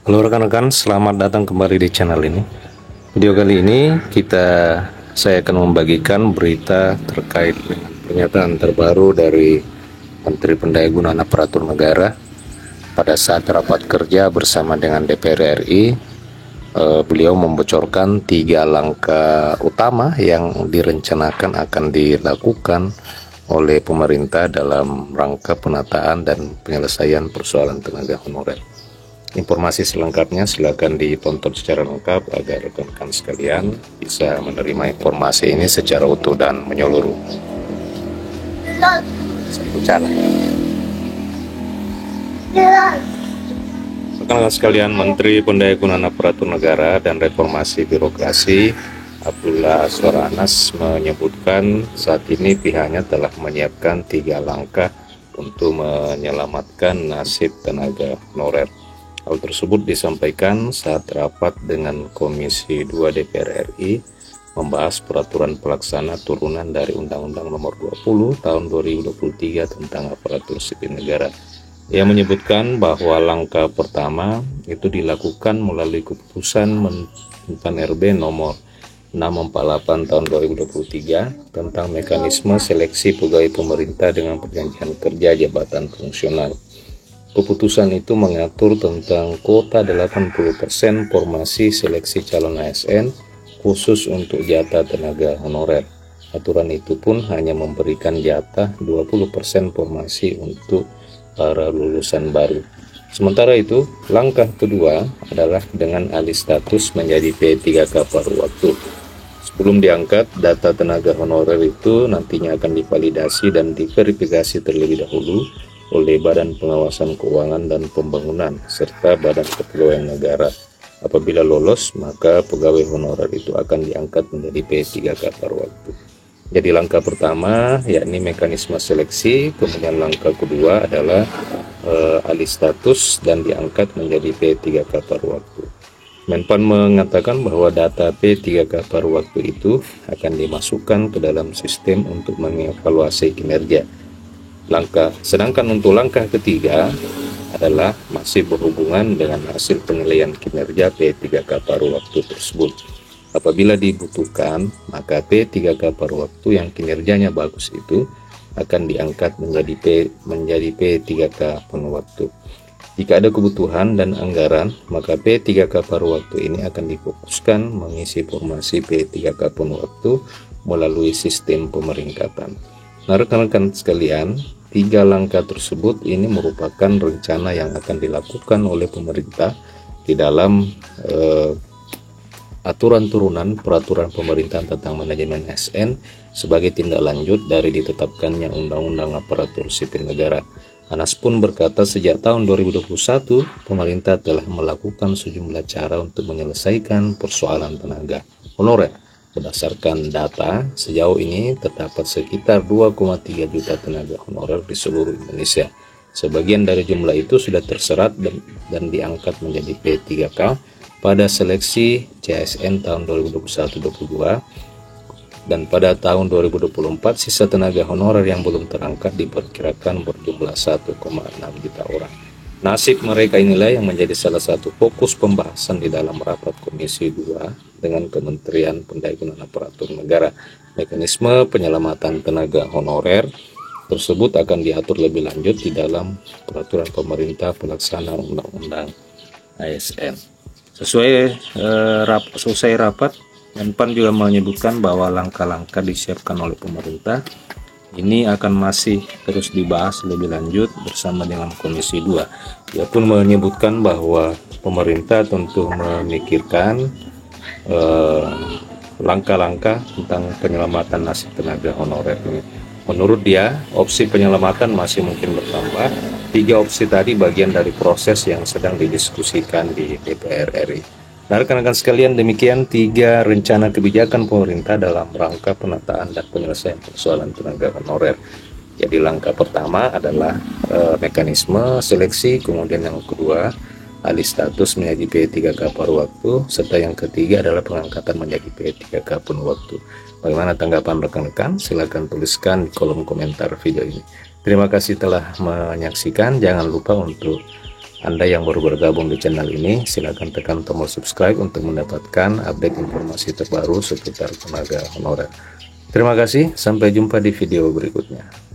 Halo rekan-rekan, selamat datang kembali di channel ini. Video kali ini saya akan membagikan berita terkait dengan pernyataan terbaru dari Menteri Pendayagunaan Aparatur Negara pada saat rapat kerja bersama dengan DPR RI. Beliau membocorkan 3 langkah utama yang direncanakan akan dilakukan oleh pemerintah dalam rangka penataan dan penyelesaian persoalan tenaga honorer. Informasi selengkapnya silakan ditonton secara lengkap agar rekan-rekan sekalian bisa menerima informasi ini secara utuh dan menyeluruh. Rekan-rekan sekalian, Menteri Pendayagunaan Aparatur Negara dan Reformasi Birokrasi Abdullah Azwar Anas menyebutkan saat ini pihaknya telah menyiapkan 3 langkah untuk menyelamatkan nasib tenaga honorer. Hal tersebut disampaikan saat rapat dengan Komisi 2 DPR RI membahas peraturan pelaksana turunan dari Undang-Undang Nomor 20 Tahun 2023 tentang Aparatur Sipil Negara. Ia menyebutkan bahwa langkah pertama itu dilakukan melalui keputusan Menpan RB Nomor 648 Tahun 2023 tentang mekanisme seleksi pegawai pemerintah dengan perjanjian kerja jabatan fungsional. Keputusan itu mengatur tentang kuota 80% formasi seleksi calon ASN khusus untuk jatah tenaga honorer. Aturan itu pun hanya memberikan jatah 20% formasi untuk para lulusan baru. Sementara itu, langkah kedua adalah dengan alih status menjadi P3K paruh waktu. Sebelum diangkat, data tenaga honorer itu nantinya akan divalidasi dan diverifikasi terlebih dahulu oleh Badan Pengawasan Keuangan dan Pembangunan serta Badan Kepegawaian Negara. Apabila lolos, maka pegawai honorer itu akan diangkat menjadi P3K paruh waktu. Jadi langkah pertama yakni mekanisme seleksi, kemudian langkah kedua adalah alih status dan diangkat menjadi P3K paruh waktu. Menpan mengatakan bahwa data P3K paruh waktu itu akan dimasukkan ke dalam sistem untuk mengevaluasi kinerja. Sedangkan untuk langkah ketiga adalah masih berhubungan dengan hasil penilaian kinerja P3K paruh waktu tersebut. Apabila dibutuhkan, maka P3K paruh waktu yang kinerjanya bagus itu akan diangkat menjadi P3K penuh waktu. Jika ada kebutuhan dan anggaran, maka P3K paruh waktu ini akan difokuskan mengisi formasi P3K penuh waktu melalui sistem pemeringkatan. Nah, rekan-rekan sekalian, 3 langkah tersebut ini merupakan rencana yang akan dilakukan oleh pemerintah di dalam aturan turunan peraturan pemerintahan tentang manajemen ASN sebagai tindak lanjut dari ditetapkannya Undang-Undang Aparatur Sipil Negara. Anas pun berkata sejak tahun 2021 pemerintah telah melakukan sejumlah cara untuk menyelesaikan persoalan tenaga honorer. Berdasarkan data, sejauh ini terdapat sekitar 2,3 juta tenaga honorer di seluruh Indonesia. Sebagian dari jumlah itu sudah terserat dan diangkat menjadi P3K pada seleksi CSN tahun 2021-22, dan pada tahun 2024 sisa tenaga honorer yang belum terangkat diperkirakan berjumlah 1,6 juta orang. Nasib mereka inilah yang menjadi salah satu fokus pembahasan di dalam rapat Komisi 2 dengan Kementerian Pendayagunaan Aparatur Negara. Mekanisme penyelamatan tenaga honorer tersebut akan diatur lebih lanjut di dalam peraturan pemerintah pelaksana Undang-Undang ASN. Selesai rapat, Menpan juga menyebutkan bahwa langkah-langkah disiapkan oleh pemerintah ini akan masih terus dibahas lebih lanjut bersama dengan Komisi 2. Ia pun menyebutkan bahwa pemerintah tentu memikirkan langkah-langkah tentang penyelamatan nasib tenaga honorer ini. Menurut dia, opsi penyelamatan masih mungkin bertambah. 3 opsi tadi bagian dari proses yang sedang didiskusikan di DPR RI. Nah, rekan-rekan sekalian, demikian 3 rencana kebijakan pemerintah dalam rangka penataan dan penyelesaian persoalan tenaga honorer. Jadi langkah pertama adalah mekanisme seleksi, kemudian yang kedua alih status menjadi P3K paruh waktu, serta yang ketiga adalah pengangkatan menjadi P3K penuh waktu. Bagaimana tanggapan rekan-rekan? Silahkan tuliskan di kolom komentar video ini. Terima kasih telah menyaksikan. Jangan lupa untuk Anda yang baru bergabung di channel ini, silakan tekan tombol subscribe untuk mendapatkan update informasi terbaru seputar tenaga honorer. Terima kasih, sampai jumpa di video berikutnya.